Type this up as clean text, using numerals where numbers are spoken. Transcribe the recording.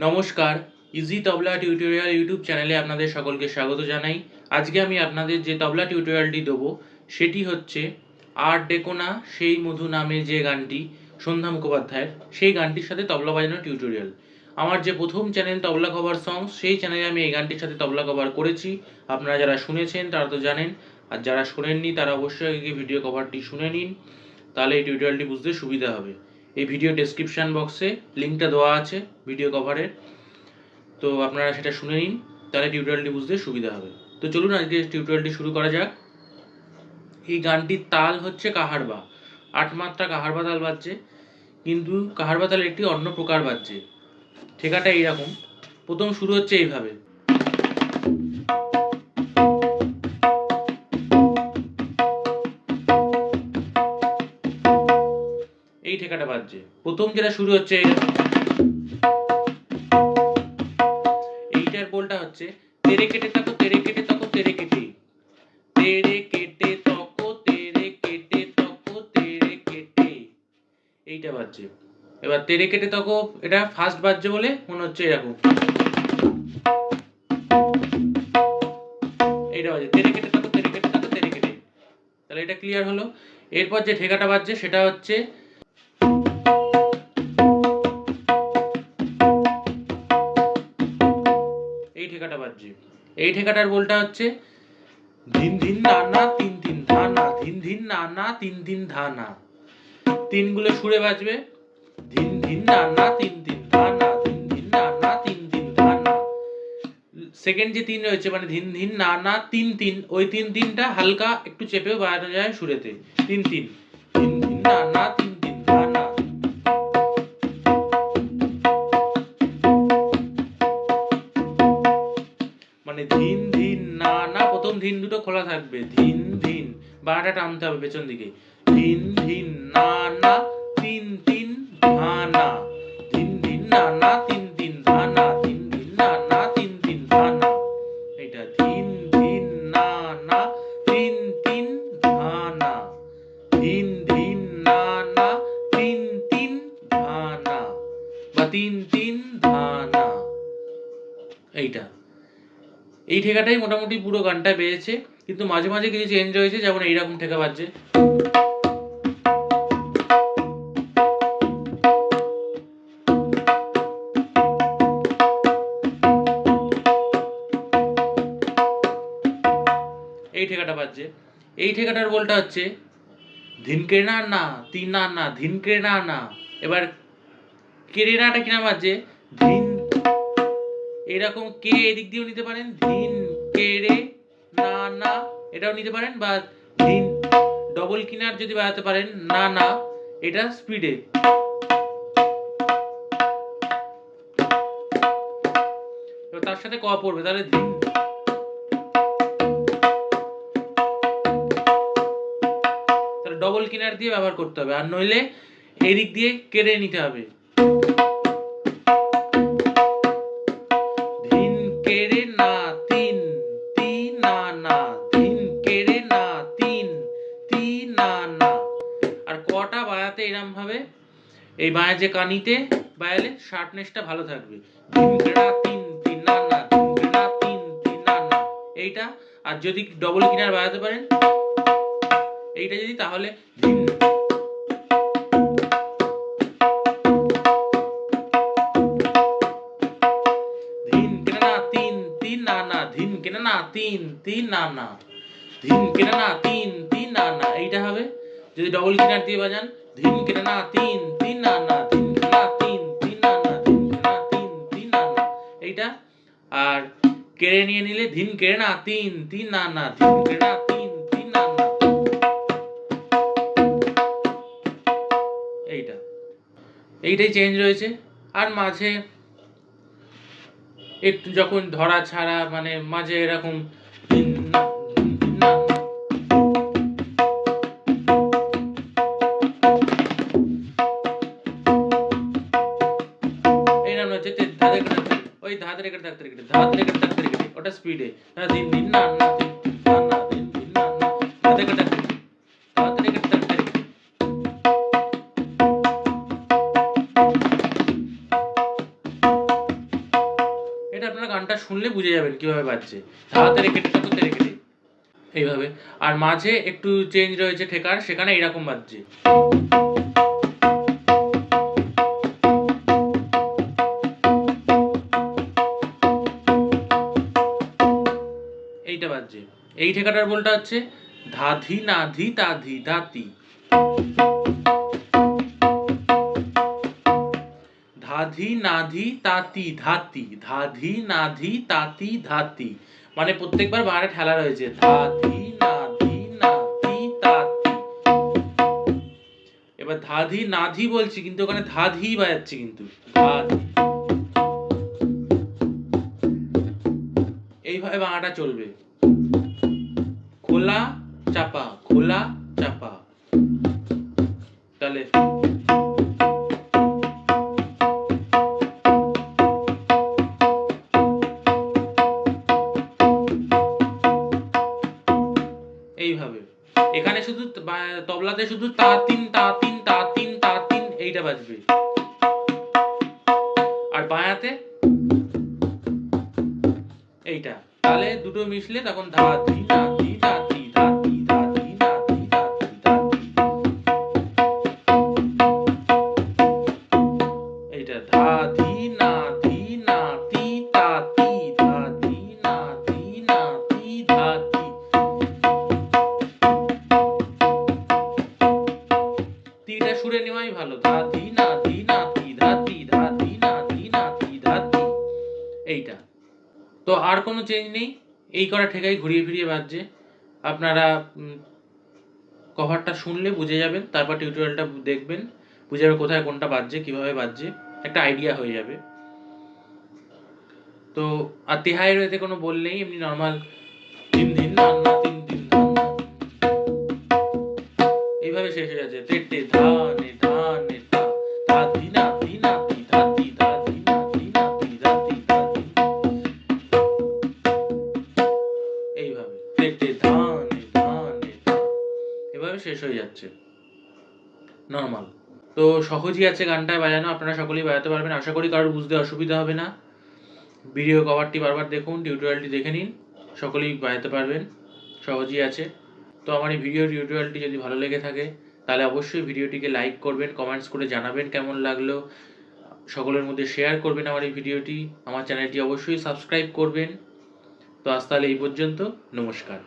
নমস্কার, ইজি তবলা tutorial YouTube চ্যানেলে আপনাদের সকলকে স্বাগত জানাই। আজকে আমি আপনাদের যে তবলা টিউটোরিয়ালটি দেবো সেটি হচ্ছে আর ডেকো না সেই মধু নামে যে গানটি সন্ধ্যা মুখোপাধ্যায়ের, সেই গানটির সাথে তবলা বাজানোর টিউটোরিয়াল। আমার যে প্রথম চ্যানেল তবলা কভার সংস, সেই চ্যানেলে আমি এই গানটির সাথে তবলা কভার করেছি। আপনারা যারা শুনেছেন তারা তো জানেন, আর যারা শোনেননি তারা অবশ্যই এই ভিডিও কভারটি শুনে নিন, তাহলে এই টিউটোরিয়ালটি বুঝতে সুবিধা হবে। এই ভিডিও ডেসক্রিপশন বক্সে লিঙ্কটা দেওয়া আছে ভিডিও কভারের, তো আপনারা সেটা শুনে নিন, তাহলে টিউটোরিয়ালটি বুঝতে সুবিধা হবে। তো চলুন আজকে টিউটোরিয়ালটি শুরু করা যাক। এই গানটির তাল হচ্ছে কাহারবা, 8 মাত্রা কাহারবা তাল বাজছে, কিন্তু কাহারবা তালের একটি অন্য প্রকার বাজছে। ঠেকাটা এইরকম, প্রথম শুরু হচ্ছে এইভাবে, এই ঠেকাটা বাজছে। প্রথম যেটা শুরু হচ্ছে এইটার বোলটা হচ্ছে তেরে কেটে তাকো তেরে কেটে তাকো তেরে কেটে, তেরে কেটে তকো তেরে কেটে তকো তেরে কেটে, এইটা বাজছে। এবার তেরে কেটে তকো এটা ফার্স্ট বাজছে বলে মনে হচ্ছে এরকম, এইটা বাজছে তেরে কেটে তকো তেরে কেটে তকো তেরে কেটে। তাহলে এটা ক্লিয়ার হলো। এরপর যে ঠেকাটা বাজছে সেটা হচ্ছে এই ঠেকাটা বাজছে। এই ঠেকাটার বলটা হচ্ছে ধিন ধিন না না তিন তিন ধা না, ধিন ধিন না না তিন তিন ধা না। তিনগুলো সুরে বাজবে, ধিন ধিন না না তিন তিন ধা না, ধিন ধিন না না তিন তিন ধা না। সেকেন্ড যে তিন রয়েছে মানে ধিন ধিন না না তিন তিন, ওই তিন তিনটা হালকা একটু চেপেও বাজানো যায় সুরেতে, তিন তিন, ধিন ধিন না না তিন তিন ধা না। মানে ধিন ধিন না না, প্রথম ধিন দুটো খোলা থাকবে, ধিন ধিন, বাঁটা টানতে হবে পেছন দিকে, ধিন ধিন না না তিন তিন ধা না, ধিন ধিন না না তিন তিন ধা না, ধিন ধিন না না তিন তিন ধা না। এটা ধিন ধিন না না তিন তিন ধা না, ধিন ধিন না না তিন তিন ধা না, বা তিন তিন ধা না। এইটা, এই ঠেকাটাই মোটামুটি পুরো গানটায় বেজেছে, কিন্তু মাঝে মাঝে কিছু চেঞ্জ হয়েছে, যেমন এইরকম ঠেকা বাজছে, এই ঠেকাটা বাজছে। এই ঠেকাটার বলটা হচ্ছে ধিনকে না না তিন না না, ধিনকে না না। এবার কেরেনাটা কিনা বাজছে, ধিন, এরকম কে এদিক দিয়েও নিতে পারেন, ধিন কেরে না না এটাও নিতে পারেন, বা ধিন ডবল কিনার যদি বাজাতে পারেন না না, এটা স্পিডে, এবার তার সাথে ক পড়বে, তাহলে ধিন, তাহলে ডবল কিনার দিয়ে ব্যবহার করতে হবে, আর নইলে এই দিক দিয়ে কেড়ে নিতে হবে, ধিন কেড়ে না তিন তি না না, ধিন কেড়ে না তিন তি না না। আর কটা বাজাতে এরম ভাবে, এই বাঁয়ে যে কানিতে বাজালে শার্পনেসটা ভালো থাকবে, ধিন কেড়া তিন তিন না না, ধিন কেড়া তিন তিন না না, এইটা। আর যদি ডবল কিনার বাজাতে পারেন এইটা যদি, তাহলে ধিন, ধিন কেনা না তিন তিন না না, ধিন কেনা না তিন তিন না না, ধিন কেনা না তিন তিন না না, এইটা হবে। যদি ডবল কিনার দিয়ে বাজান, ধিন কেনা না তিন তিন না না, ধিন কেনা তিন তিন না না, ধিন কেনা তিন তিন না না, এইটা। আর কেড়ে নিয়ে নিলে ধিন কেড়ে না তিন তিন না না, ধিন কেড়ে না তিন তিন না না, এইটা। এইটাই চেঞ্জ রয়েছে। আর মাঝে একটু যখন ধরা ছাড়া, মানে মাঝে এরকম ধিন না, ধিন ধিন না না, এইরকম হচ্ছে ধারে কেটে, ওই ধারে কেটে থাকতে কেটে ধারে কেটে থাকতে কেটে, ওটা স্পিডে, দিন দিন না না দিন দিন না না, দিন দিন না না, ধারে কেটে ধারে কেটে থাকতে কেটে। আপনারা গানটা শুনলে বুঝে যাবেন কিভাবে বাজছে। ধা তেরে কেটে তো তেরে কেটে এইভাবে। আর মাঝে একটু চেঞ্জ রয়েছে ঠেকার, সেখানে এইরকম বাজছে। এইটা বাজছে। এই ঠেকাটার বলটা হচ্ছে ধা ধি না ধি তা ধি ধা তি, ধা ধি না ধি তা তি ধা তি, ধা ধি না ধি তা তি ধা তি। মানে প্রত্যেকবার বারে ঠেলা রয়েছে ধা ধি না ধি না ধি তা তি। এবার ধা ধি না ধি বলছি কিন্তু ওখানে ধা ধি বাজাচ্ছে, কিন্তু ধা ধি। এইভাবে বাংলাটা চলবে, খোলা চাপা খোলা চাপা। তাহলে এইভাবে। এখানে শুধু তবলাতে শুধু তা তিন তা তিন তা তিন তা তিন এইটা বাজবে, আর বায়াতে এইটা। তাহলে দুটো মিশলে তখন ধা ধি না ধি ধা তি ধা তি ধা ধি না ধি ধা তি ধা তি। এইটা ধা ধি না ধি না তি তা তি ধা ধি না ধি না তি ধা তি। তিটা সুরে নেওয়াই ভালো, ধা ধি না ধি না তি ধা তি ধা ধি না ধি না তি ধা তি। এইটা তো আর কোনো চেঞ্জ নেই, এই করা ঠেকাই ঘুরিয়ে ফিরিয়ে বাজছে। আপনারা কভারটা শুনলে বুঝে যাবেন, তারপর টিউটোরিয়ালটা দেখবেন, বুঝে যাবে কোথায় কোনটা বাজছে, কিভাবে বাজছে, একটা আইডিয়া হয়ে যাবে। তো আর তেহাইয়ের এতে কোনো বল নেই, এমনি নর্মাল তিন দিন না না তিন দিন না না এইভাবে শেষ হয়ে যাচ্ছে। তেটে ধা নে ধা নে ধা ধা ধি না ধি না তি ধা তি ধা ধি না ধি না তি ধা তি ধা ধি। এইভাবে তেটে ধা নে ধা নে ধা এভাবে শেষ হয়ে যাচ্ছে নর্মাল। তো সহজই আছে গানটায় বাজানো, আপনারা সকলেই বাজাতে পারবেন, আশা করি কারোর বুঝতে অসুবিধা হবে না। ভিডিও কভারটি বারবার দেখুন, টিউটোরিয়ালটি দেখে নিন, সকলেই বাজাতে পারবেন, সহজই আছে। তো আমার এই টিউটোরিয়ালটি যদি ভালো লেগে থাকে তাহলে অবশ্যই ভিডিওটিকে লাইক করবেন, কমেন্টস করে জানাবেন কেমন লাগলো, সকলের মধ্যে শেয়ার করবেন আমার এই ভিডিওটি, আমার চ্যানেলটি অবশ্যই সাবস্ক্রাইব করবেন। তো আজ তাহলে এই পর্যন্ত, নমস্কার।